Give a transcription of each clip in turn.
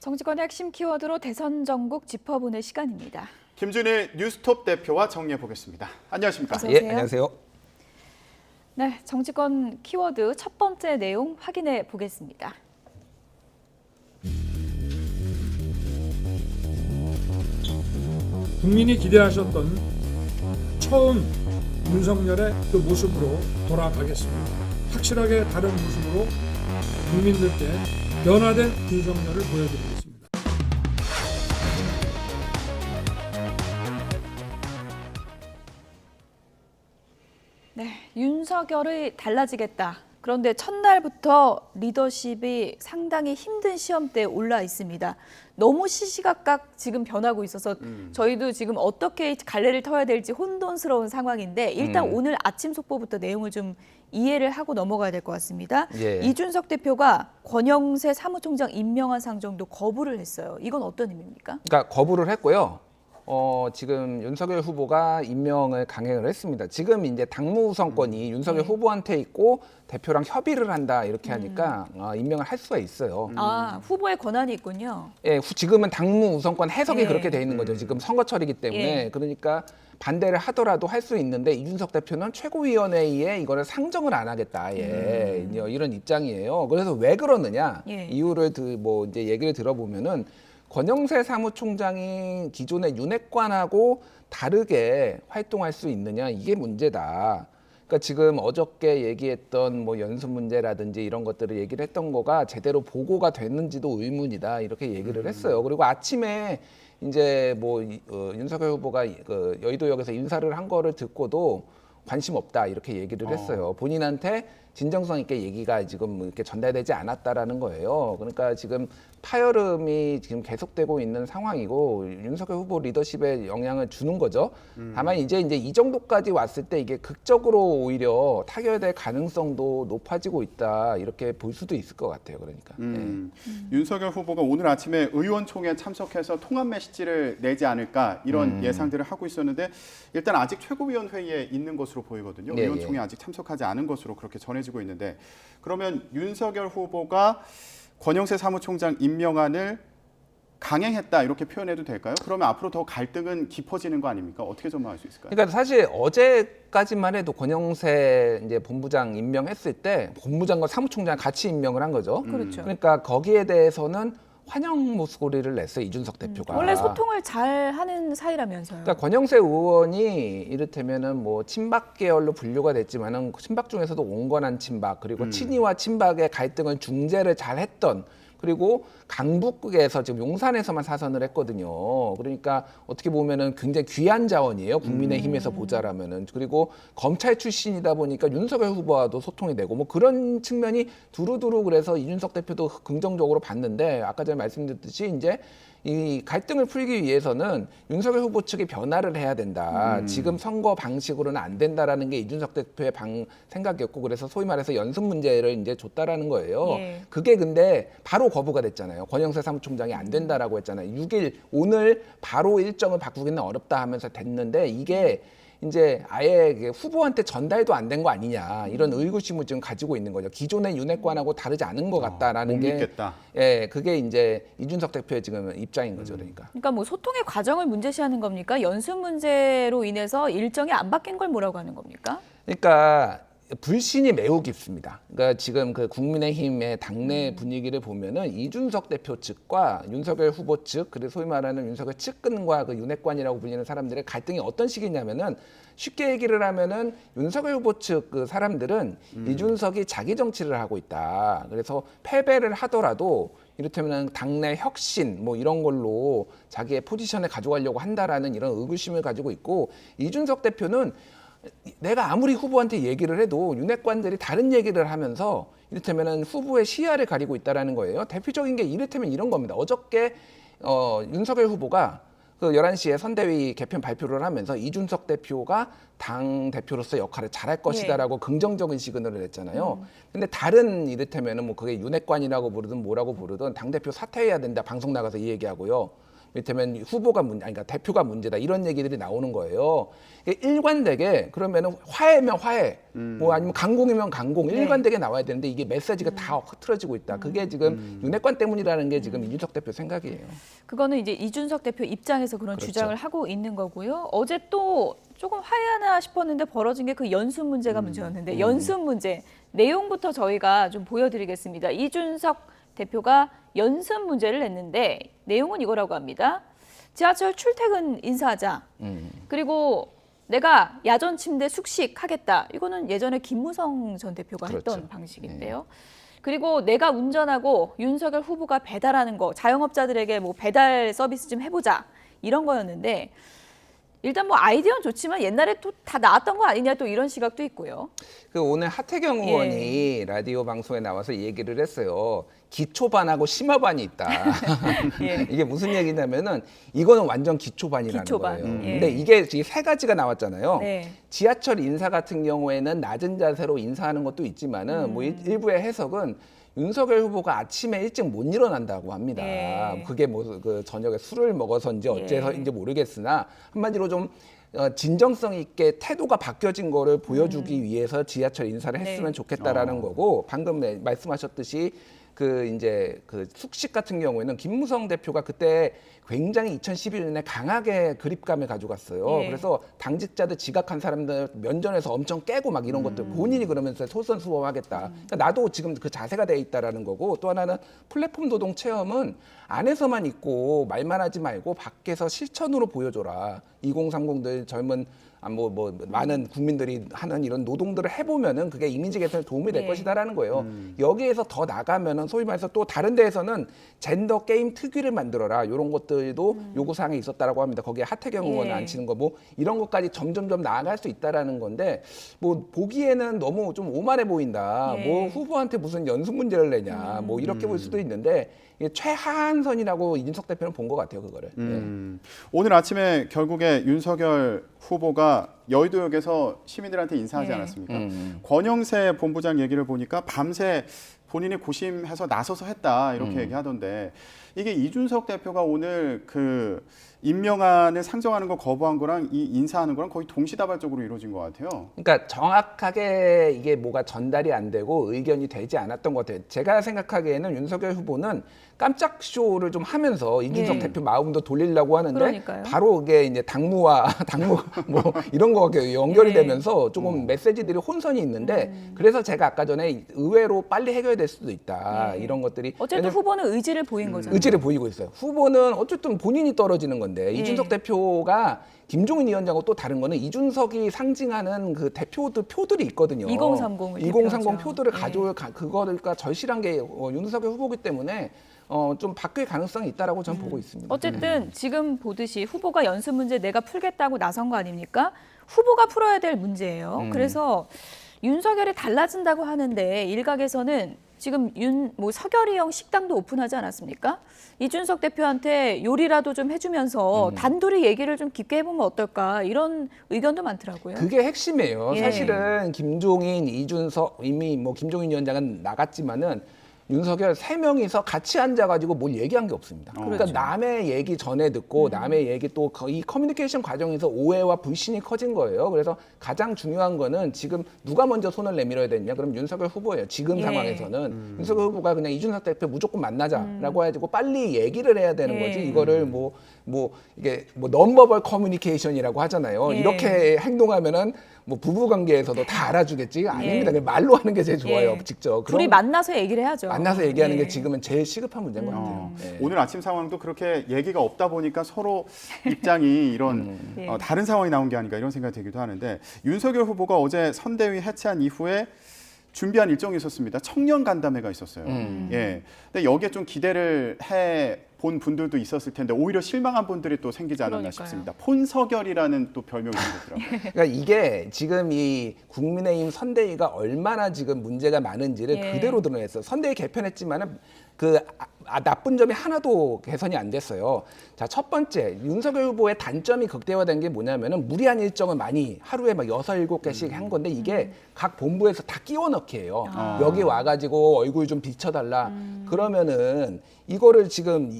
정치권의 핵심 키워드로 대선 전국 짚어보는 시간입니다. 김준일 뉴스톱 대표와 정리해 보겠습니다. 안녕하십니까? 어서 오세요. 예, 안녕하세요. 네, 정치권 키워드 첫 번째 내용 확인해 보겠습니다. 국민이 기대하셨던 처음 윤석열의 그 모습으로 돌아가겠습니다. 확실하게 다른 모습으로 국민들께 변화된 윤석열을 보여드리겠습니다. 네, 윤석열이 달라지겠다. 그런데 첫날부터 리더십이 상당히 힘든 시험대에 올라 있습니다. 너무 시시각각 지금 변하고 있어서 저희도 지금 어떻게 갈래를 터야 될지 혼돈스러운 상황인데 일단 오늘 아침 속보부터 내용을 좀 이해를 하고 넘어가야 될 것 같습니다. 예. 이준석 대표가 권영세 사무총장 임명한 상정도 거부를 했어요. 이건 어떤 의미입니까? 그러니까 거부를 했고요. 지금 윤석열 후보가 임명을 강행을 했습니다. 지금 이제 당무 우선권이 윤석열 후보한테 있고 대표랑 협의를 한다 이렇게 하니까 임명을 할 수가 있어요. 아, 후보의 권한이 있군요. 예, 지금은 당무 우선권 해석이 예. 그렇게 돼 있는 거죠. 지금 선거철이기 때문에. 예. 그러니까 반대를 하더라도 할 수 있는데 이준석 대표는 최고위원회에 이거를 상정을 안 하겠다. 아예 이런 입장이에요. 그래서 왜 그러느냐 예. 이유를 이제 얘기를 들어보면은 권영세 사무총장이 기존의 윤핵관하고 다르게 활동할 수 있느냐 이게 문제다. 그러니까 지금 어저께 얘기했던 뭐 연수 문제라든지 이런 것들을 얘기를 했던 거가 제대로 보고가 됐는지도 의문이다 이렇게 얘기를 했어요. 그리고 아침에 이제 윤석열 후보가 그 여의도역에서 인사를 한 거를 듣고도 관심 없다 이렇게 얘기를 했어요. 본인한테 진정성 있게 얘기가 지금 이렇게 전달되지 않았다라는 거예요. 그러니까 지금 파열음이 지금 계속되고 있는 상황이고 윤석열 후보 리더십에 영향을 주는 거죠. 다만 이제 이 정도까지 왔을 때 이게 극적으로 오히려 타결될 가능성도 높아지고 있다 이렇게 볼 수도 있을 것 같아요. 그러니까. 윤석열 후보가 오늘 아침에 의원총회에 참석해서 통합 메시지를 내지 않을까 이런 예상들을 하고 있었는데 일단 아직 최고위원회의에 있는 것으로 보이거든요. 네, 의원총회에 아직 참석하지 않은 것으로 그렇게 전해지고 있는데 그러면 윤석열 후보가 권영세 사무총장 임명안을 강행했다 이렇게 표현해도 될까요? 그러면 앞으로 더 갈등은 깊어지는 거 아닙니까? 어떻게 전망할 수 있을까요? 그러니까 사실 어제까지만 해도 권영세 이제 본부장 임명했을 때 본부장과 사무총장 같이 임명을 한 거죠. 그렇죠. 그러니까 거기에 대해서는 환영 목소리를 냈어요. 이준석 대표가. 원래 소통을 잘 하는 사이라면서요. 그러니까 권영세 의원이 이를테면은 뭐 친박 계열로 분류가 됐지만은 친박 중에서도 온건한 친박 그리고 친이와 친박의 갈등을 중재를 잘 했던 그리고 강북에서 지금 용산에서만 사선을 했거든요. 그러니까 어떻게 보면은 굉장히 귀한 자원이에요. 국민의힘에서 보자라면은. 그리고 검찰 출신이다 보니까 윤석열 후보와도 소통이 되고 뭐 그런 측면이 두루두루 그래서 이준석 대표도 긍정적으로 봤는데 아까 전에 말씀드렸듯이 이제 이 갈등을 풀기 위해서는 윤석열 후보 측이 변화를 해야 된다. 지금 선거 방식으로는 안 된다라는 게 이준석 대표의 생각이었고 그래서 소위 말해서 연습 문제를 이제 줬다라는 거예요. 예. 그게 근데 바로 거부가 됐잖아요. 권영세 사무총장이 안 된다라고 했잖아요. 6일 오늘 바로 일정을 바꾸기는 어렵다 하면서 됐는데 이게 이제 아예 후보한테 전달도 안 된 거 아니냐 이런 의구심을 지금 가지고 있는 거죠. 기존의 윤핵관하고 다르지 않은 것 같다라는 못 게 믿겠다. 예, 그게 이제 이준석 대표의 지금 입장인 거죠. 그러니까. 그러니까 뭐 소통의 과정을 문제시하는 겁니까? 연습 문제로 인해서 일정이 안 바뀐 걸 뭐라고 하는 겁니까? 그러니까 불신이 매우 깊습니다. 그러니까 지금 그 국민의힘의 당내 분위기를 보면은 이준석 대표 측과 윤석열 후보 측, 그리고 소위 말하는 윤석열 측근과 그 윤핵관이라고 불리는 사람들의 갈등이 어떤 식이냐면은 쉽게 얘기를 하면은 윤석열 후보 측 그 사람들은 이준석이 자기 정치를 하고 있다. 그래서 패배를 하더라도 이를테면 당내 혁신 뭐 이런 걸로 자기의 포지션을 가져가려고 한다라는 이런 의구심을 가지고 있고 이준석 대표는 내가 아무리 후보한테 얘기를 해도 윤핵관들이 다른 얘기를 하면서 이를테면 후보의 시야를 가리고 있다는 거예요. 대표적인 게 이를테면 이런 겁니다. 어저께 윤석열 후보가 그 11시에 선대위 개편 발표를 하면서 이준석 대표가 당 대표로서 역할을 잘할 것이다라고 긍정적인 시그널을 냈잖아요. 근데 다른 이를테면은 뭐 그게 윤핵관이라고 부르든 뭐라고 부르든 당 대표 사퇴해야 된다 방송 나가서 이 얘기하고요. 이를테면 후보가 그러니까 대표가 문제다 이런 얘기들이 나오는 거예요. 일관되게 그러면은 화해면 화해, 뭐 아니면 강공이면 강공, 일관되게 나와야 되는데 이게 메시지가 다 흐트러지고 있다. 그게 지금 윤핵관 때문이라는 게 지금 이준석 대표 생각이에요. 그거는 이제 이준석 대표 입장에서 그런 그렇죠. 주장을 하고 있는 거고요. 어제 또 조금 화해하나 싶었는데 벌어진 게 그 연습 문제가 문제였는데 연습 문제 내용부터 저희가 좀 보여드리겠습니다. 이준석 대표가 연습 문제를 냈는데 내용은 이거라고 합니다. 지하철 출퇴근 인사하자. 그리고 내가 야전 침대 숙식하겠다. 이거는 예전에 김무성 전 대표가 그렇죠. 했던 방식인데요. 그리고 내가 운전하고 윤석열 후보가 배달하는 거, 자영업자들에게 뭐 배달 서비스 좀 해보자. 이런 거였는데 일단 뭐 아이디어는 좋지만 옛날에 또 다 나왔던 거 아니냐 또 이런 시각도 있고요. 그 오늘 하태경 의원이 라디오 방송에 나와서 이 얘기를 했어요. 기초반하고 심화반이 있다. 예. 이게 무슨 얘기냐면은 이거는 완전 기초반이라는 기초반. 거예요. 예. 근데 이게 세 가지가 나왔잖아요. 네. 지하철 인사 같은 경우에는 낮은 자세로 인사하는 것도 있지만은 뭐 일부의 해석은 윤석열 후보가 아침에 일찍 못 일어난다고 합니다. 예. 그게 뭐 그 저녁에 술을 먹어서인지 어째서인지 모르겠으나 한마디로 좀 진정성 있게 태도가 바뀌어진 거를 보여주기 위해서 지하철 인사를 했으면 네. 좋겠다라는 거고 방금 말씀하셨듯이 그 이제 그 숙식 같은 경우에는 김무성 대표가 그때 굉장히 2011년에 강하게 그립감을 가져갔어요. 예. 그래서 당직자들 지각한 사람들 면전에서 엄청 깨고 막 이런 것들 본인이 그러면서 솔선수범하겠다. 그러니까 나도 지금 그 자세가 돼 있다라는 거고 또 하나는 플랫폼 노동 체험은 안에서만 있고 말만 하지 말고 밖에서 실천으로 보여줘라. 2030들 젊은 뭐 많은 국민들이 하는 이런 노동들을 해보면은 그게 이미지 개선에 도움이 될 네. 것이다라는 거예요. 여기에서 더 나가면은 소위 말해서 또 다른 데에서는 젠더 게임 특위를 만들어라 이런 것들도 요구 사항이 있었다라고 합니다. 거기에 하태경 의원 예. 앉히는 거 뭐 이런 것까지 점점점 나아갈 수 있다라는 건데 뭐 보기에는 너무 좀 오만해 보인다. 예. 뭐 후보한테 무슨 연습 문제를 내냐. 뭐 이렇게 볼 수도 있는데 이게 최하한선이라고 이준석 대표는 본 것 같아요 그거를. 오늘 아침에 결국에 윤석열 후보가 여의도역에서 시민들한테 인사하지 네. 않았습니까? 권영세 본부장 얘기를 보니까 밤새 본인이 고심해서 나서서 했다 이렇게 얘기하던데 이게 이준석 대표가 오늘 그 임명안을 상정하는 거 거부한 거랑 이 인사하는 거랑 거의 동시다발적으로 이루어진 것 같아요. 그러니까 정확하게 이게 뭐가 전달이 안 되고 의견이 되지 않았던 것 같아요. 제가 생각하기에는 윤석열 후보는 깜짝 쇼를 좀 하면서 이준석 예. 대표 마음도 돌리려고 하는데 그러니까요. 바로 이게 이제 당무 뭐 이런 거가 연결이 예. 되면서 조금 메시지들이 혼선이 있는데 그래서 제가 아까 전에 의외로 빨리 해결될 수도 있다 예. 이런 것들이 어쨌든 후보는 의지를 보인 거잖아요. 의지를 보이고 있어요. 후보는 어쨌든 본인이 떨어지는 건데 예. 이준석 대표가 김종인 위원장하고 또 다른 거는 이준석이 상징하는 그 대표들 표들이 있거든요. 2030을 2030 대표하죠. 표들을 예. 가져올 그거가 절실한 게 윤석열 후보기 때문에 좀 바뀔 가능성이 있다라고 저는 보고 있습니다. 어쨌든 지금 보듯이 후보가 연습 문제 내가 풀겠다고 나선 거 아닙니까? 후보가 풀어야 될 문제예요. 그래서 윤석열이 달라진다고 하는데 일각에서는 지금 서결이형 식당도 오픈하지 않았습니까? 이준석 대표한테 요리라도 좀 해주면서 단둘이 얘기를 좀 깊게 해보면 어떨까 이런 의견도 많더라고요. 그게 핵심이에요. 예. 사실은 김종인, 이준석 이미 뭐 김종인 위원장은 나갔지만은 윤석열 세 명이서 같이 앉아가지고 뭘 얘기한 게 없습니다. 그러니까 남의 얘기 전에 듣고 남의 얘기 또 이 커뮤니케이션 과정에서 오해와 불신이 커진 거예요. 그래서 가장 중요한 거는 지금 누가 먼저 손을 내밀어야 되느냐? 그럼 윤석열 후보예요. 지금 예. 상황에서는 윤석열 후보가 그냥 이준석 대표 무조건 만나자라고 해가지고 빨리 얘기를 해야 되는 예. 거지. 이거를 이게 넘버벌 커뮤니케이션이라고 하잖아요. 예. 이렇게 행동하면은 뭐 부부 관계에서도 다 알아주겠지? 아닙니다. 그냥 말로 하는 게 제일 좋아요. 예. 직접. 둘이 만나서 얘기를 해야죠. 만나서 얘기하는 예. 게 지금은 제일 시급한 문제인 것 같아요. 네. 오늘 아침 상황도 그렇게 얘기가 없다 보니까 서로 입장이 이런 예. 다른 상황이 나온 게 아닌가 이런 생각이 들기도 하는데 윤석열 후보가 어제 선대위 해체한 이후에 준비한 일정이 있었습니다. 청년 간담회가 있었어요. 예. 근데 여기에 좀 기대를 해 본 분들도 있었을 텐데 오히려 실망한 분들이 또 생기지 않았나 그러니까요. 싶습니다. 폰서결이라는 또 별명이 생겼더라고요. 그러니까 이게 지금 이 국민의힘 선대위가 얼마나 지금 문제가 많은지를 예. 그대로 드러냈어요. 선대위 개편했지만은 그 나쁜 점이 하나도 개선이 안 됐어요. 자, 첫 번째, 윤석열 후보의 단점이 극대화된 게 뭐냐면은 무리한 일정을 많이 하루에 막 6, 7개씩 한 건데 이게 각 본부에서 다 끼워 넣기예요. 여기 와가지고 얼굴 좀 비춰달라. 그러면은 이거를 지금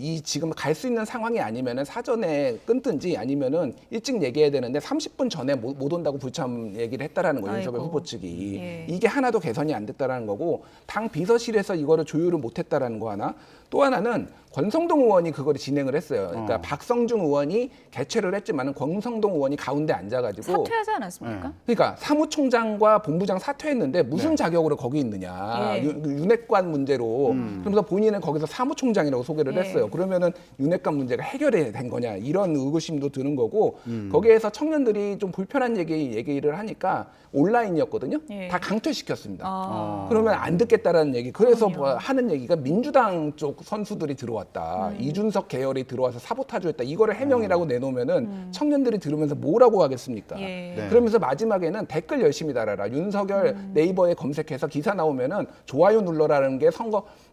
갈 수 있는 상황이 아니면은 사전에 끊든지 아니면은 일찍 얘기해야 되는데 30분 전에 못 온다고 불참 얘기를 했다라는 거예요. 윤석열 아이고. 후보 측이. 예. 이게 하나도 개선이 안 됐다라는 거고 당 비서실에서 이거를 조율을 못 했다라는 거 하나. 또 하나는 권성동 의원이 그거를 진행을 했어요. 그러니까 박성중 의원이 개최를 했지만은 권성동 의원이 가운데 앉아가지고 사퇴하지 않았습니까? 그러니까 사무총장과 본부장 사퇴했는데 무슨 자격으로 거기 있느냐. 예. 윤핵관 문제로. 그러면서 본인은 거기서 사무총장이라고 소개를 예. 했어요. 그러면은 윤핵관 문제가 해결이 된 거냐. 이런 의구심도 드는 거고 거기에서 청년들이 좀 불편한 얘기를 하니까 온라인이었거든요. 예. 다 강퇴시켰습니다. 아. 그러면 안 듣겠다라는 얘기. 그래서 그럼요. 뭐 하는 얘기가 민주당 쪽 선수들이 들어왔다. 이준석 계열이 들어와서 사보타주했다. 이거를 해명이라고 내놓으면은 청년들이 들으면서 뭐라고 하겠습니까? 예. 네. 그러면서 마지막에는 댓글 열심히 달아라. 윤석열 네이버에 검색해서 기사 나오면은 좋아요 눌러라는 게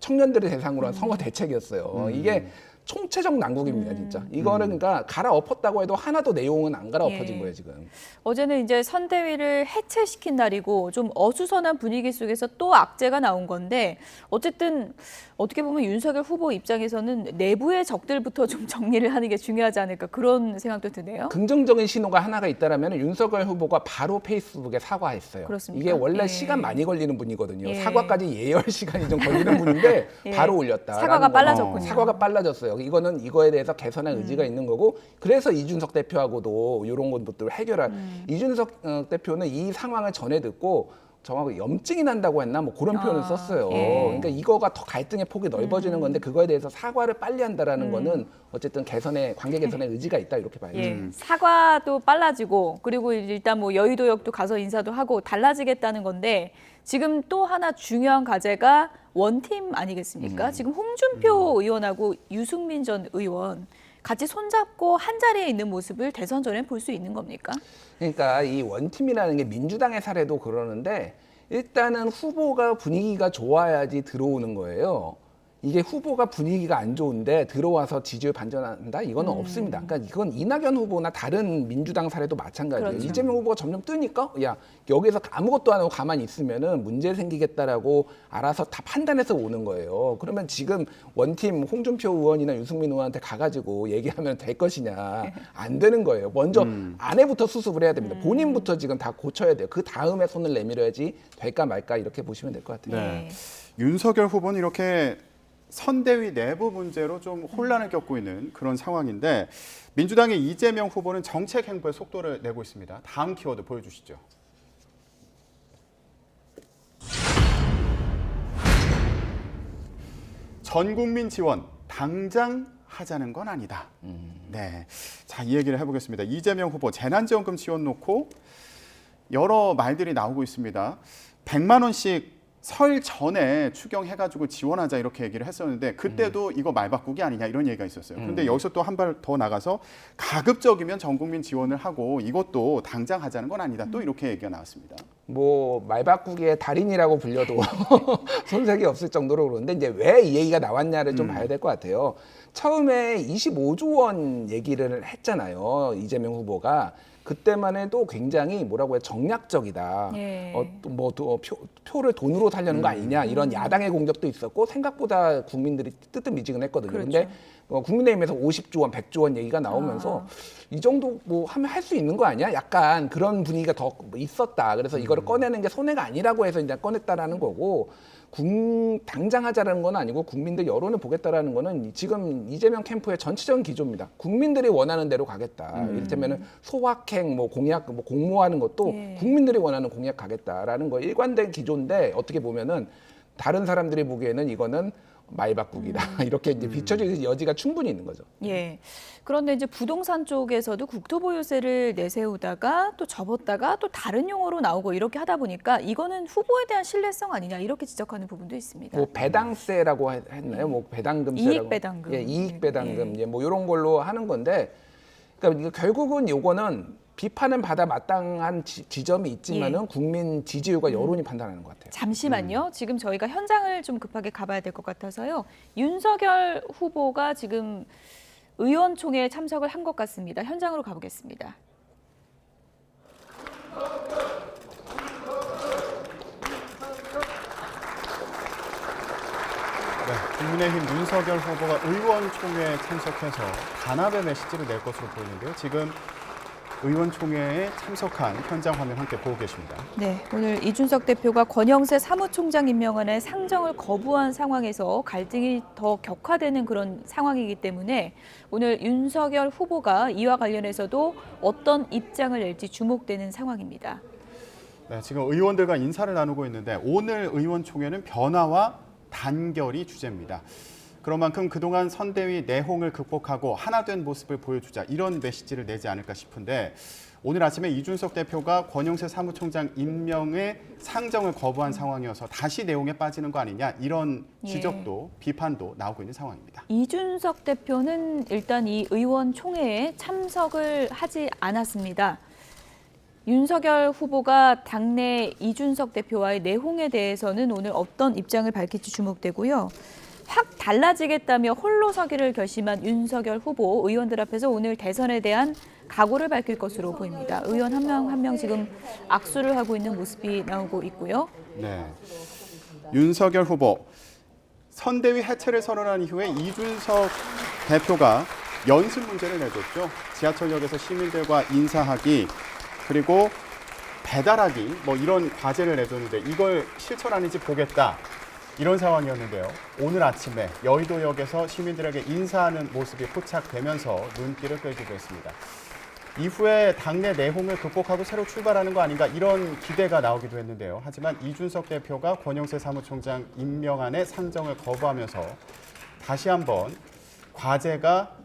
청년들을 대상으로 한 선거 대책이었어요. 이게 총체적 난국입니다, 진짜. 이거는 그러니까 갈아엎었다고 해도 하나도 내용은 안 갈아엎어진 예. 거예요, 지금. 어제는 이제 선대위를 해체시킨 날이고 좀 어수선한 분위기 속에서 또 악재가 나온 건데 어쨌든 어떻게 보면 윤석열 후보 입장에서는 내부의 적들부터 좀 정리를 하는 게 중요하지 않을까 그런 생각도 드네요. 긍정적인 신호가 하나가 있다라면 윤석열 후보가 바로 페이스북에 사과했어요. 그렇습니까? 이게 원래 예. 시간 많이 걸리는 분이거든요. 예. 사과까지 예열 시간이 좀 걸리는 분인데 예. 바로 올렸다. 사과가 빨라졌군요. 사과가 빨라졌어요. 이거는 이거에 대해서 개선할 의지가 있는 거고 그래서 이준석 대표하고도 이런 것들을 해결할 이준석 대표는 이 상황을 전해 듣고 정확하게 염증이 난다고 했나 뭐 그런 표현을 썼어요. 예. 그러니까 이거가 더 갈등의 폭이 넓어지는 건데 그거에 대해서 사과를 빨리 한다라는 거는 어쨌든 관계 개선의 의지가 있다 이렇게 봐야죠. 예, 사과도 빨라지고 그리고 일단 뭐 여의도역도 가서 인사도 하고 달라지겠다는 건데 지금 또 하나 중요한 과제가 원팀 아니겠습니까? 지금 홍준표 의원하고 유승민 전 의원 같이 손잡고 한 자리에 있는 모습을 대선 전에 볼 수 있는 겁니까? 그러니까 이 원팀이라는 게 민주당의 사례도 그러는데 일단은 후보가 분위기가 좋아야지 들어오는 거예요. 이게 후보가 분위기가 안 좋은데 들어와서 지지율 반전한다? 이거는 없습니다. 그러니까 이건 이낙연 후보나 다른 민주당 사례도 마찬가지예요. 그렇죠. 이재명 후보가 점점 뜨니까 야 여기서 아무것도 안 하고 가만히 있으면은 문제 생기겠다라고 알아서 다 판단해서 오는 거예요. 그러면 지금 원팀 홍준표 의원이나 유승민 의원한테 가가지고 얘기하면 될 것이냐 안 되는 거예요. 먼저 아내부터 수습을 해야 됩니다. 본인부터 지금 다 고쳐야 돼요. 그 다음에 손을 내밀어야지 될까 말까 이렇게 보시면 될 것 같아요. 네. 윤석열 후보는 이렇게 선대위 내부 문제로 좀 혼란을 겪고 있는 그런 상황인데 민주당의 이재명 후보는 정책 행보에 속도를 내고 있습니다. 다음 키워드 보여주시죠. 전 국민 지원 당장 하자는 건 아니다. 네, 자, 이 얘기를 해보겠습니다. 이재명 후보 재난지원금 지원 놓고 여러 말들이 나오고 있습니다. 100만 원씩 설 전에 추경해가지고 지원하자 이렇게 얘기를 했었는데 그때도 이거 말 바꾸기 아니냐 이런 얘기가 있었어요. 그런데 여기서 또 한 발 더 나가서 가급적이면 전 국민 지원을 하고 이것도 당장 하자는 건 아니다. 또 이렇게 얘기가 나왔습니다. 뭐 말 바꾸기의 달인이라고 불려도 손색이 없을 정도로 그러는데 이제 왜 이 얘기가 나왔냐를 좀 봐야 될 것 같아요. 처음에 25조 원 얘기를 했잖아요. 이재명 후보가. 그때만 해도 굉장히 뭐라고 해요? 정략적이다. 예. 표를 돈으로 살려는 거 아니냐 이런 야당의 공격도 있었고 생각보다 국민들이 뜨뜻미지근했거든요. 그렇죠. 근데 국민의힘에서 50조 원, 100조 원 얘기가 나오면서 이 정도 뭐 하면 할 수 있는 거 아니야? 약간 그런 분위기가 더 있었다. 그래서 이거를 꺼내는 게 손해가 아니라고 해서 이제 꺼냈다라는 거고 당장 하자라는 건 아니고 국민들 여론을 보겠다라는 거는 지금 이재명 캠프의 전체적인 기조입니다. 국민들이 원하는 대로 가겠다. 이를테면 소확행, 뭐 공약, 뭐 공모하는 것도 예. 국민들이 원하는 공약 가겠다라는 거 일관된 기조인데 어떻게 보면은 다른 사람들이 보기에는 이거는 말 바꾸기다. 이렇게 이제 비춰질 여지가 충분히 있는 거죠. 예. 그런데 이제 부동산 쪽에서도 국토보유세를 내세우다가 또 접었다가 또 다른 용어로 나오고 이렇게 하다 보니까 이거는 후보에 대한 신뢰성 아니냐 이렇게 지적하는 부분도 있습니다. 뭐 배당세라고 했나요? 뭐 배당금세라고. 이익 배당금. 예, 이익 배당금. 뭐 이런 걸로 하는 건데 그러니까 결국은 요거는 비판은 받아 마땅한 지점이 있지만은 국민 지지율과 여론이 판단하는 것 같아요. 잠시만요. 지금 저희가 현장을 좀 급하게 가봐야 될 것 같아서요. 윤석열 후보가 지금 의원총회에 참석을 한 것 같습니다. 현장으로 가보겠습니다. 네, 국민의힘 윤석열 후보가 의원총회에 참석해서 단합의 메시지를 낼 것으로 보이는데요. 지금 의원총회에 참석한 현장 화면 함께 보고 계십니다. 네, 오늘 이준석 대표가 권영세 사무총장 임명안의 상정을 거부한 상황에서 갈등이 더 격화되는 그런 상황이기 때문에 오늘 윤석열 후보가 이와 관련해서도 어떤 입장을 낼지 주목되는 상황입니다. 네, 지금 의원들과 인사를 나누고 있는데 오늘 의원총회는 변화와 단결이 주제입니다. 그런 만큼 그동안 선대위 내홍을 극복하고 하나된 모습을 보여주자 이런 메시지를 내지 않을까 싶은데 오늘 아침에 이준석 대표가 권영세 사무총장 임명의 상정을 거부한 상황이어서 다시 내홍에 빠지는 거 아니냐 이런 지적도 비판도 나오고 있는 상황입니다. 이준석 대표는 일단 이 의원총회에 참석을 하지 않았습니다. 윤석열 후보가 당내 이준석 대표와의 내홍에 대해서는 오늘 어떤 입장을 밝힐지 주목되고요. 확 달라지겠다며 홀로 서기를 결심한 윤석열 후보 의원들 앞에서 오늘 대선에 대한 각오를 밝힐 것으로 보입니다. 의원 한 명 한 명 지금 악수를 하고 있는 모습이 나오고 있고요. 네, 윤석열 후보 선대위 해체를 선언한 이후에 이준석 대표가 연습 문제를 내줬죠. 지하철역에서 시민들과 인사하기 그리고 배달하기 뭐 이런 과제를 내줬는데 이걸 실천하는지 보겠다. 이런 상황이었는데요. 오늘 아침에 여의도역에서 시민들에게 인사하는 모습이 포착되면서 눈길을 끌기도 했습니다. 이후에 당내 내홍을 극복하고 새로 출발하는 거 아닌가 이런 기대가 나오기도 했는데요. 하지만 이준석 대표가 권영세 사무총장 임명안의 상정을 거부하면서 다시 한번 과제가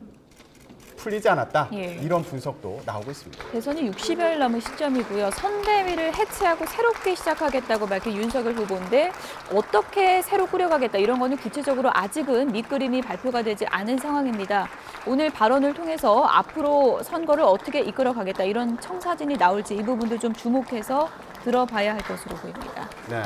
풀리지 않았다. 이런 분석도 나오고 있습니다. 대선이 60여일 남은 시점이고요. 선대위를 해체하고 새롭게 시작하겠다고 밝힌 윤석열 후보인데 어떻게 새로 꾸려가겠다 이런 거는 구체적으로 아직은 밑그림이 발표가 되지 않은 상황입니다. 오늘 발언을 통해서 앞으로 선거를 어떻게 이끌어가겠다 이런 청사진이 나올지 이 부분도 좀 주목해서 들어봐야 할 것으로 보입니다. 네,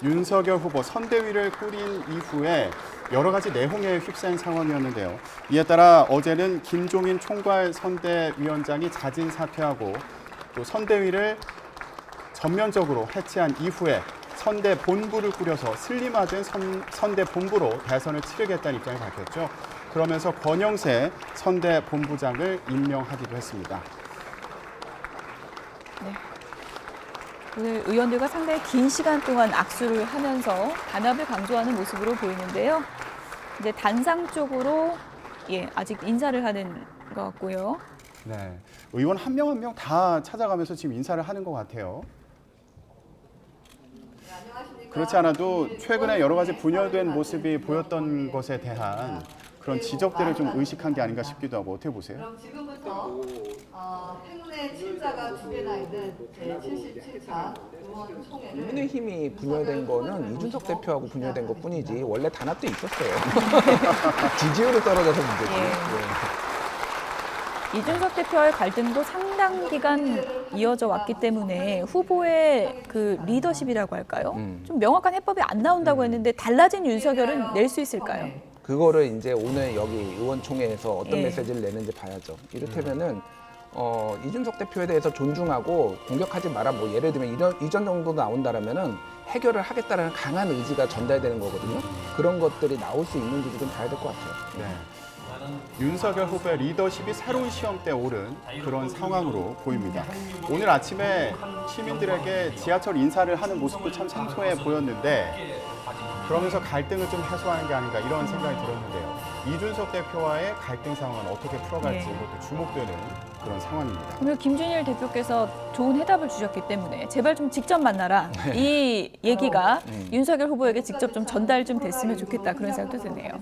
윤석열 후보 선대위를 꾸린 이후에 여러 가지 내홍에 휩싸인 상황이었는데요. 이에 따라 어제는 김종인 총괄 선대위원장이 자진 사퇴하고 또 선대위를 전면적으로 해체한 이후에 선대 본부를 꾸려서 슬림화된 선대 본부로 대선을 치르겠다는 입장을 밝혔죠. 그러면서 권영세 선대 본부장을 임명하기도 했습니다. 네. 오늘 의원들과 상당히 긴 시간 동안 악수를 하면서 단합을 강조하는 모습으로 보이는데요. 이제 단상 쪽으로 아직 인사를 하는 것 같고요. 네, 의원 한 명 한 명 다 찾아가면서 지금 인사를 하는 것 같아요. 그렇지 않아도 최근에 여러 가지 분열된 모습이 보였던 것에 대한 그런 지적들을 좀 의식한 게 아닌가 싶기도 하고 어떻게 보세요? 그럼 지금부터 행운의 칠자가 2개나 있는 제77차 의원총회를 국민의힘이 분열된 거는 이준석 대표하고 분열된 것뿐이지 원래 단합도 있었어요. 지지율이 떨어져서 문제지. 이준석 대표와의 갈등도 상당 기간 이어져 왔기 때문에 후보의 그 리더십이라고 할까요? 좀 명확한 해법이 안 나온다고 했는데 달라진 윤석열은 낼 수 있을까요? 그거를 이제 오늘 여기 의원총회에서 어떤 메시지를 내는지 봐야죠. 이를테면은 이준석 대표에 대해서 존중하고 공격하지 마라. 뭐 예를 들면 이전 정도 나온다라면은 해결을 하겠다라는 강한 의지가 전달되는 거거든요. 그런 것들이 나올 수 있는지도 좀 봐야 될 것 같아요. 네. 윤석열 후보의 리더십이 새로운 시험대에 오른 그런 상황으로 보입니다. 오늘 아침에 시민들에게 지하철 인사를 하는 모습도 참 생소해 보였는데 그러면서 갈등을 좀 해소하는 게 아닌가 이런 생각이 들었는데요. 이준석 대표와의 갈등 상황은 어떻게 풀어갈지 이것도 주목되는 그런 상황입니다. 오늘 김준일 대표께서 좋은 해답을 주셨기 때문에 제발 좀 직접 만나라. 이 얘기가 윤석열 후보에게 직접 좀 전달 좀 됐으면 좋겠다 그런 생각도 드네요.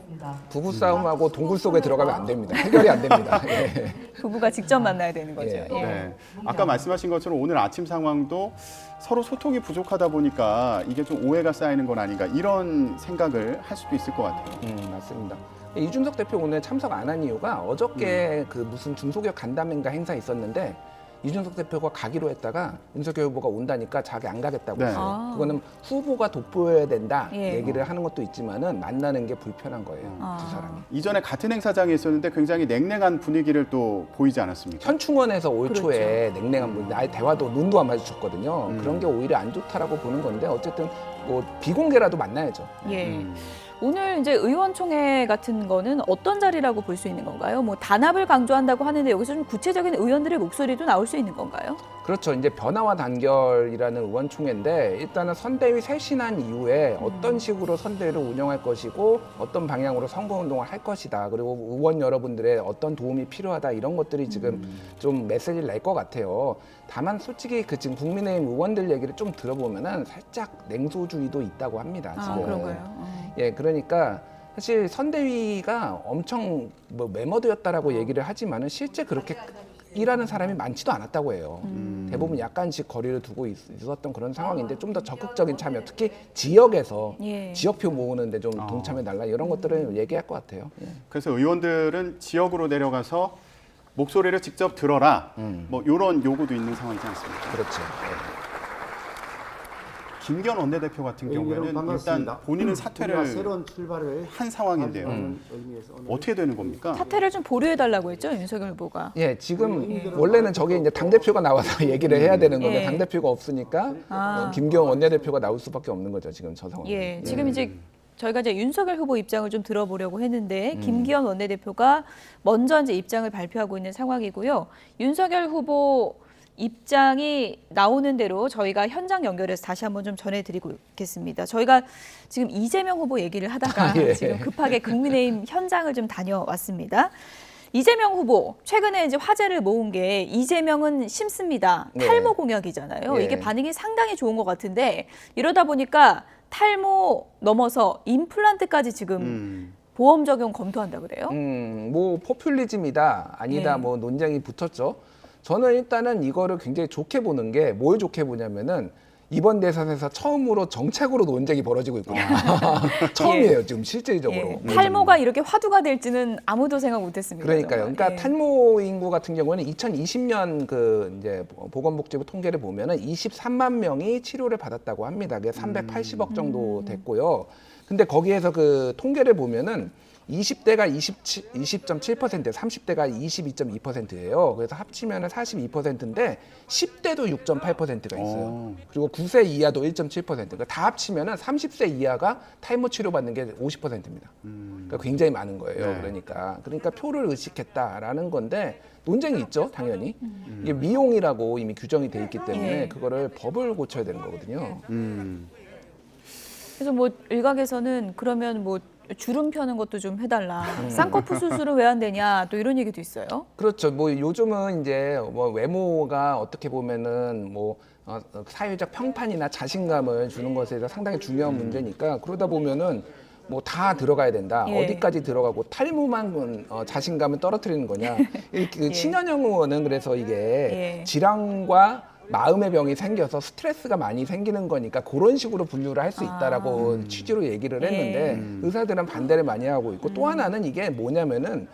부부싸움하고 동굴 속에 들어가면 안 됩니다. 해결이 안 됩니다. 예. 부부가 직접 만나야 되는 거죠. 예. 네. 아까 말씀하신 것처럼 오늘 아침 상황도 서로 소통이 부족하다 보니까 이게 좀 오해가 쌓이는 건 아닌가 이런 생각을 할 수도 있을 것 같아요. 맞습니다. 이준석 대표 오늘 참석 안 한 이유가 어저께 그 무슨 중소기업 간담회인가 행사 있었는데 이준석 대표가 가기로 했다가 윤석열 후보가 온다니까 자기 안 가겠다고 네. 했어요. 아. 그거는 후보가 돋보여야 된다 예. 얘기를 하는 것도 있지만은 만나는 게 불편한 거예요. 아. 두 사람이. 이전에 같은 행사장에 있었는데 굉장히 냉랭한 분위기를 또 보이지 않았습니까? 현충원에서 올 그렇죠. 초에 냉랭한 분, 아예 대화도 눈도 안 마주쳤거든요. 그런 게 오히려 안 좋다라고 보는 건데 어쨌든 뭐 비공개라도 만나야죠. 예. 오늘 이제 의원총회 같은 거는 어떤 자리라고 볼 수 있는 건가요? 뭐 단합을 강조한다고 하는데 여기서 좀 구체적인 의원들의 목소리도 나올 수 있는 건가요? 그렇죠. 이제 변화와 단결이라는 의원총회인데 일단은 선대위 쇄신한 이후에 어떤 식으로 선대위를 운영할 것이고 어떤 방향으로 선거운동을 할 것이다. 그리고 의원 여러분들의 어떤 도움이 필요하다. 이런 것들이 지금 좀 메시지를 낼 것 같아요. 다만 솔직히 그 지금 국민의힘 의원들 얘기를 좀 들어보면은 살짝 냉소주의도 있다고 합니다. 아, 지금. 그런가요? 예, 그러니까 사실 선대위가 엄청 뭐 매머드였다라고 얘기를 하지만은 실제 그렇게 일하는 사람이 많지도 않았다고 해요. 대부분 약간씩 거리를 두고 있었던 그런 상황인데 좀 더 적극적인 참여, 특히 지역에서 예. 지역표 모으는데 좀 동참해달라 이런 것들을 얘기할 것 같아요. 예. 그래서 의원들은 지역으로 내려가서 목소리를 직접 들어라. 뭐 이런 요구도 있는 상황이지 않습니까? 그렇죠. 예. 김기현 원내대표 같은 경우에는 반갑습니다. 일단 본인은 우리가 사퇴를 새로운 출발을 한 상황인데요. 하는 의미에서 오늘 어떻게 되는 겁니까? 사퇴를 좀 보류해달라고 했죠, 윤석열 후보가. 예, 지금 원래는 저게 이제 당대표가 나와서 얘기를 해야 되는 건데 예. 당대표가 없으니까 아. 김기현 원내대표가 나올 수밖에 없는 거죠, 지금 저 상황. 예, 지금 이제 저희가 이제 윤석열 후보 입장을 좀 들어보려고 했는데 김기현 원내대표가 먼저 이제 입장을 발표하고 있는 상황이고요. 윤석열 후보 입장이 나오는 대로 저희가 현장 연결해서 다시 한번 좀 전해드리고 있겠습니다. 저희가 지금 이재명 후보 얘기를 하다가 예. 지금 급하게 국민의힘 현장을 좀 다녀왔습니다. 이재명 후보 최근에 이제 화제를 모은 게 이재명은 심습니다. 네. 탈모 공약이잖아요. 예. 이게 반응이 상당히 좋은 것 같은데 이러다 보니까 탈모 넘어서 임플란트까지 지금 보험 적용 검토한다 그래요? 뭐 포퓰리즘이다 아니다 예. 뭐 논쟁이 붙었죠. 저는 일단은 이거를 굉장히 좋게 보는 게 뭘 좋게 보냐면은 이번 대선에서 처음으로 정책으로 논쟁이 벌어지고 있구나. 처음이에요 지금 실질적으로. 예. 탈모가 이렇게 화두가 될지는 아무도 생각 못했습니다. 그러니까요. 정말. 그러니까 예. 탈모 인구 같은 경우는 2020년 그 이제 보건복지부 통계를 보면은 23만 명이 치료를 받았다고 합니다. 그게 380억 정도 됐고요. 근데 거기에서 그 통계를 보면은 20대가 20.7%, 30대가 22.2%예요. 그래서 합치면은 42%인데 10대도 6.8%가 있어요. 그리고 9세 이하도 1.7%. 그러니까 다 합치면은 30세 이하가 탈모 치료 받는 게 50%입니다. 그러니까 굉장히 많은 거예요. 네. 그러니까 표를 의식했다라는 건데 논쟁이 있죠, 당연히. 이게 미용이라고 이미 규정이 돼 있기 때문에 예. 그거를 법을 고쳐야 되는 거거든요. 그래서 뭐 일각에서는 그러면 뭐 주름 펴는 것도 좀 해달라. 쌍꺼풀 수술은 왜 안 되냐. 또 이런 얘기도 있어요. 그렇죠. 뭐 요즘은 이제 뭐 외모가 어떻게 보면은 뭐 사회적 평판이나 자신감을 주는 것에 대해서 상당히 중요한 문제니까 그러다 보면은 뭐 다 들어가야 된다. 예. 어디까지 들어가고 탈모만 자신감을 떨어뜨리는 거냐. 그 신현영 의원은 그래서 이게 예. 질환과 마음의 병이 생겨서 스트레스가 많이 생기는 거니까 그런 식으로 분류를 할 수 있다라고 취지로 얘기를 했는데 의사들은 반대를 많이 하고 있고 또 하나는 이게 뭐냐면은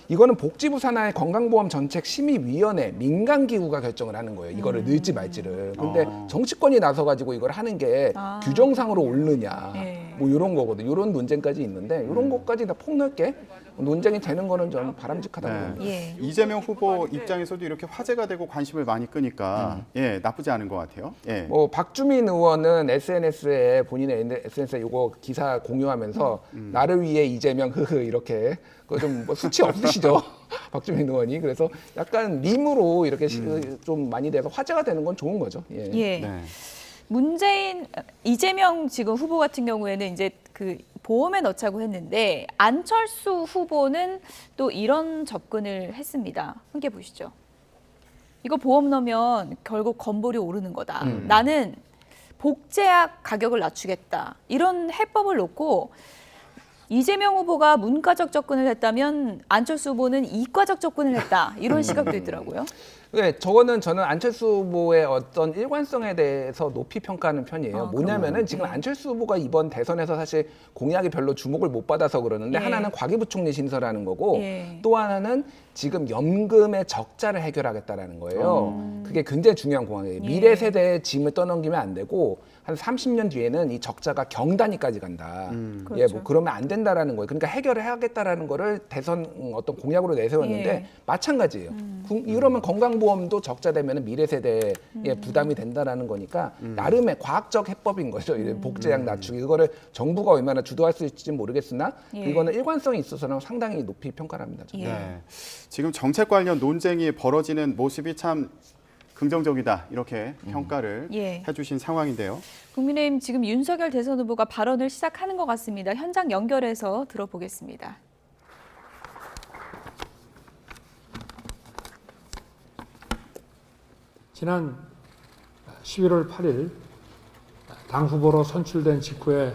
이거는 복지부 산하의 건강보험 정책 심의위원회 민간기구가 결정을 하는 거예요. 이거를 넣을지 말지를. 근데 정치권이 나서 가지고 이걸 하는 게 규정상으로 옳느냐. 예. 뭐 이런 거거든. 이런 논쟁까지 있는데 이런 것까지 다 폭넓게 논쟁이 되는 거는 좀 바람직하다고 네. 봅니다. 예. 이재명 후보 입장에서도 이렇게 화제가 되고 관심을 많이 끄니까 예, 나쁘지 않은 것 같아요. 예. 뭐 박주민 의원은 SNS에 본인의 SNS에 이거 기사 공유하면서 나를 위해 이재명 흐흐 이렇게 그 좀 뭐 수치 없으시죠 박주민 의원이 그래서 약간 밈으로 이렇게 좀 많이 돼서 화제가 되는 건 좋은 거죠. 예. 예. 네. 이재명 지금 후보 같은 경우에는 이제 그 보험에 넣자고 했는데 안철수 후보는 또 이런 접근을 했습니다. 함께 보시죠. 이거 보험 넣으면 결국 건보료 오르는 거다. 나는 복제약 가격을 낮추겠다. 이런 해법을 놓고 이재명 후보가 문과적 접근을 했다면 안철수 후보는 이과적 접근을 했다. 이런 시각도 있더라고요. 네, 저는 안철수 후보의 어떤 일관성에 대해서 높이 평가하는 편이에요. 뭐냐면은 지금 안철수 후보가 이번 대선에서 사실 공약이 별로 주목을 못 받아서 그러는데 예. 하나는 과기부총리 신설하는 거고 예. 또 하나는 지금 연금의 적자를 해결하겠다라는 거예요. 그게 굉장히 중요한 공약이에요. 예. 미래 세대의 짐을 떠넘기면 안 되고 한 30년 뒤에는 이 적자가 경단위까지 간다. 예, 그렇죠. 뭐 그러면 안 된다라는 거예요. 그러니까 해결을 해야겠다라는 거를 대선 어떤 공약으로 내세웠는데 예. 마찬가지예요. 이러면 건강보험도 적자되면 미래 세대에 부담이 된다라는 거니까 나름의 과학적 해법인 거죠. 이런 복제약 낮추기 이거를 정부가 얼마나 주도할 수 있을지 모르겠으나 예. 이거는 일관성이 있어서는 상당히 높이 평가를 합니다. 저는. 예. 네. 지금 정책 관련 논쟁이 벌어지는 모습이 참 긍정적이다 이렇게 평가를 예. 해주신 상황인데요. 국민의힘 지금 윤석열 대선 후보가 발언을 시작하는 것 같습니다. 현장 연결해서 들어보겠습니다. 지난 11월 8일 당 후보로 선출된 직후에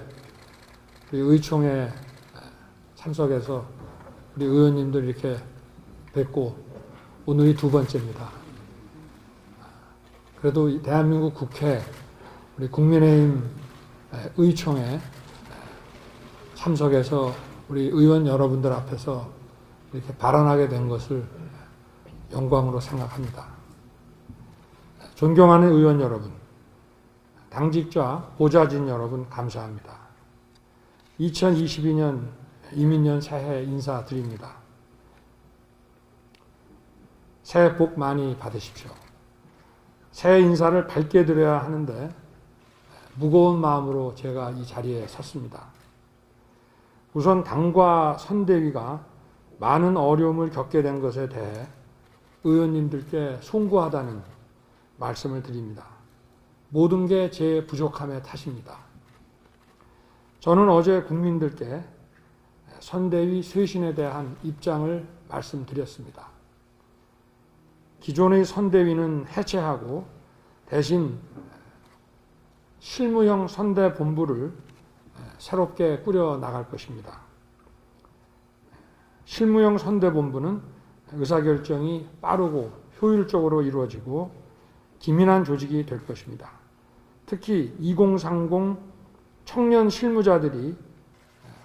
우리 의총에 참석해서 우리 의원님들 이렇게 뵙고 오늘이 두 번째입니다. 그래도 이 대한민국 국회 우리 국민의힘 의총에 참석해서 우리 의원 여러분들 앞에서 이렇게 발언하게 된 것을 영광으로 생각합니다. 존경하는 의원 여러분, 당직자, 보좌진 여러분 감사합니다. 2022년 이민년 새해 인사드립니다. 새해 복 많이 받으십시오. 새해 인사를 밝게 드려야 하는데 무거운 마음으로 제가 이 자리에 섰습니다. 우선 당과 선대위가 많은 어려움을 겪게 된 것에 대해 의원님들께 송구하다는 말씀을 드립니다. 모든 게 제 부족함의 탓입니다. 저는 어제 국민들께 선대위 쇄신에 대한 입장을 말씀드렸습니다. 기존의 선대위는 해체하고 대신 실무형 선대본부를 새롭게 꾸려 나갈 것입니다. 실무형 선대본부는 의사결정이 빠르고 효율적으로 이루어지고 기민한 조직이 될 것입니다. 특히 2030 청년 실무자들이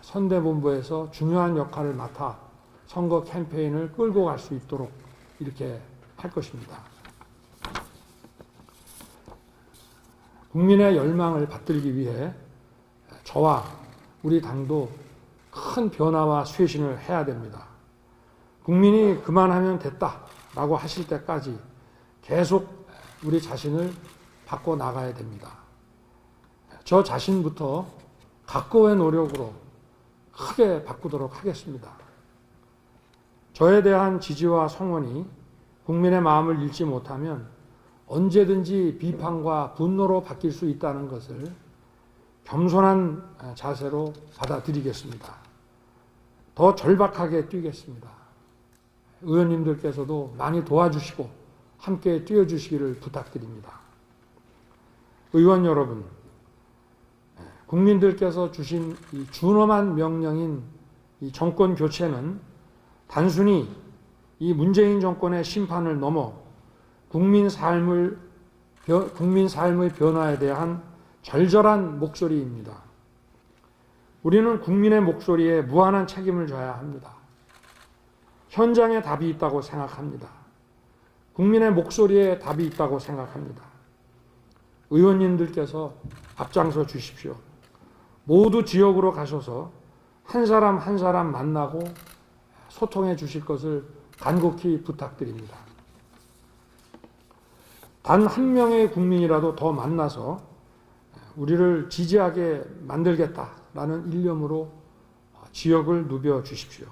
선대본부에서 중요한 역할을 맡아 선거 캠페인을 끌고 갈 수 있도록 이렇게 할 것입니다. 국민의 열망을 받들기 위해 저와 우리 당도 큰 변화와 쇄신을 해야 됩니다. 국민이 그만하면 됐다라고 하실 때까지 계속 우리 자신을 바꿔 나가야 됩니다. 저 자신부터 각고의 노력으로 크게 바꾸도록 하겠습니다. 저에 대한 지지와 성원이 국민의 마음을 잃지 못하면 언제든지 비판과 분노로 바뀔 수 있다는 것을 겸손한 자세로 받아들이겠습니다. 더 절박하게 뛰겠습니다. 의원님들께서도 많이 도와주시고 함께 뛰어주시기를 부탁드립니다. 의원 여러분, 국민들께서 주신 이 준엄한 명령인 이 정권 교체는 단순히 이 문재인 정권의 심판을 넘어 국민 삶의 변화에 대한 절절한 목소리입니다. 우리는 국민의 목소리에 무한한 책임을 져야 합니다. 현장에 답이 있다고 생각합니다. 국민의 목소리에 답이 있다고 생각합니다. 의원님들께서 앞장서 주십시오. 모두 지역으로 가셔서 한 사람 한 사람 만나고 소통해 주실 것을 간곡히 부탁드립니다. 단 한 명의 국민이라도 더 만나서 우리를 지지하게 만들겠다라는 일념으로 지역을 누벼 주십시오.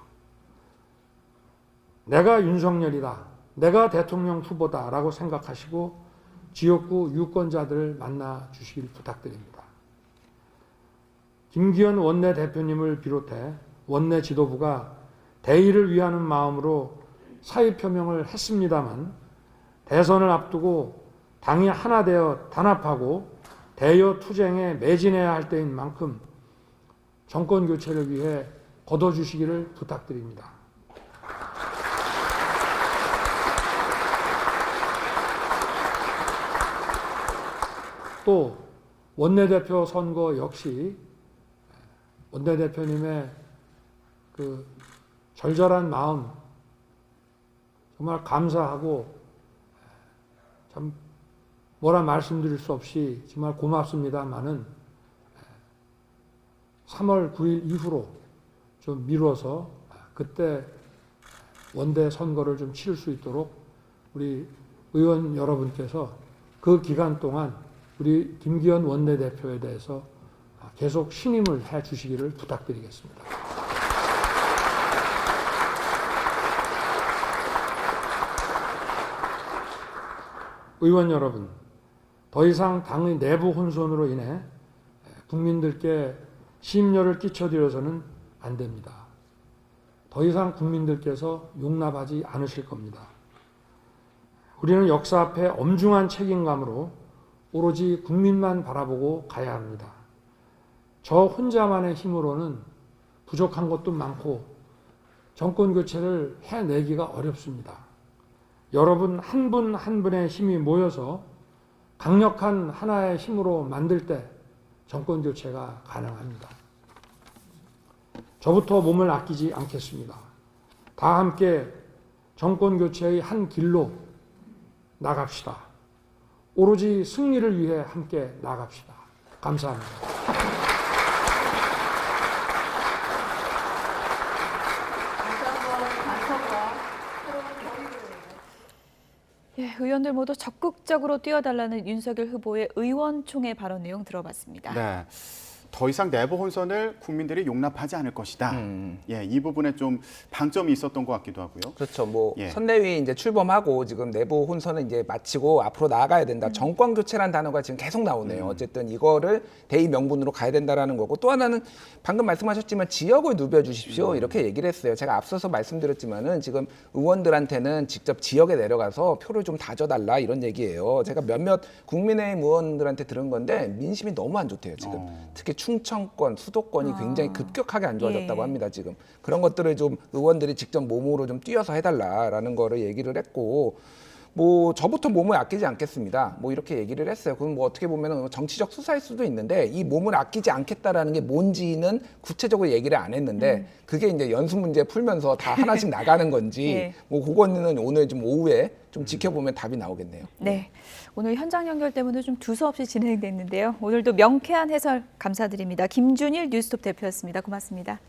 내가 윤석열이다, 내가 대통령 후보다라고 생각하시고 지역구 유권자들을 만나 주시길 부탁드립니다. 김기현 원내대표님을 비롯해 원내 지도부가 대의를 위하는 마음으로 사의 표명을 했습니다만 대선을 앞두고 당이 하나 되어 단합하고 대여 투쟁에 매진해야 할 때인 만큼 정권 교체를 위해 걷어주시기를 부탁드립니다. 또 원내대표 선거 역시 원내대표님의 그 절절한 마음 정말 감사하고 참 뭐라 말씀드릴 수 없이 정말 고맙습니다만은 3월 9일 이후로 좀 미뤄서 그때 원대 선거를 좀 치를 수 있도록 우리 의원 여러분께서 그 기간 동안 우리 김기현 원내대표에 대해서 계속 신임을 해 주시기를 부탁드리겠습니다. 의원 여러분, 더 이상 당의 내부 혼선으로 인해 국민들께 심려를 끼쳐드려서는 안 됩니다. 더 이상 국민들께서 용납하지 않으실 겁니다. 우리는 역사 앞에 엄중한 책임감으로 오로지 국민만 바라보고 가야 합니다. 저 혼자만의 힘으로는 부족한 것도 많고 정권 교체를 해내기가 어렵습니다. 여러분 한 분 한 분의 힘이 모여서 강력한 하나의 힘으로 만들 때 정권 교체가 가능합니다. 저부터 몸을 아끼지 않겠습니다. 다 함께 정권 교체의 한 길로 나갑시다. 오로지 승리를 위해 함께 나갑시다. 감사합니다. 다시 한번 간섭과 새로운 결의를 예, 의원들 모두 적극적으로 뛰어달라는 윤석열 후보의 의원총회 발언 내용 들어봤습니다. 네. 더 이상 내부 혼선을 국민들이 용납하지 않을 것이다. 예, 이 부분에 좀 방점이 있었던 것 같기도 하고요. 그렇죠. 뭐 예. 선대위 이제 출범하고 지금 내부 혼선은 이제 마치고 앞으로 나아가야 된다. 정권 교체라는 단어가 지금 계속 나오네요. 어쨌든 이거를 대의 명분으로 가야 된다라는 거고, 또 하나는 방금 말씀하셨지만 지역을 누벼주십시오 이렇게 얘기를 했어요. 제가 앞서서 말씀드렸지만은 지금 의원들한테는 직접 지역에 내려가서 표를 좀 다져달라 이런 얘기예요. 제가 몇몇 국민의힘 의원들한테 들은 건데 민심이 너무 안 좋대요 지금. 특히 충청권, 수도권이 굉장히 급격하게 안 좋아졌다고 예. 합니다 지금. 그런 것들을 좀 의원들이 직접 몸으로 좀 뛰어서 해달라라는 거를 얘기를 했고, 뭐 저부터 몸을 아끼지 않겠습니다. 뭐 이렇게 얘기를 했어요. 그럼 뭐 어떻게 보면 정치적 수사일 수도 있는데 이 몸을 아끼지 않겠다라는 게 뭔지는 구체적으로 얘기를 안 했는데 그게 이제 연수 문제 풀면서 다 하나씩 나가는 건지 예. 뭐 그거는 오늘 좀 오후에 좀 지켜보면 답이 나오겠네요. 네, 오늘 현장 연결 때문에 좀 두서없이 진행됐는데요. 오늘도 명쾌한 해설 감사드립니다. 김준일 뉴스톱 대표였습니다. 고맙습니다.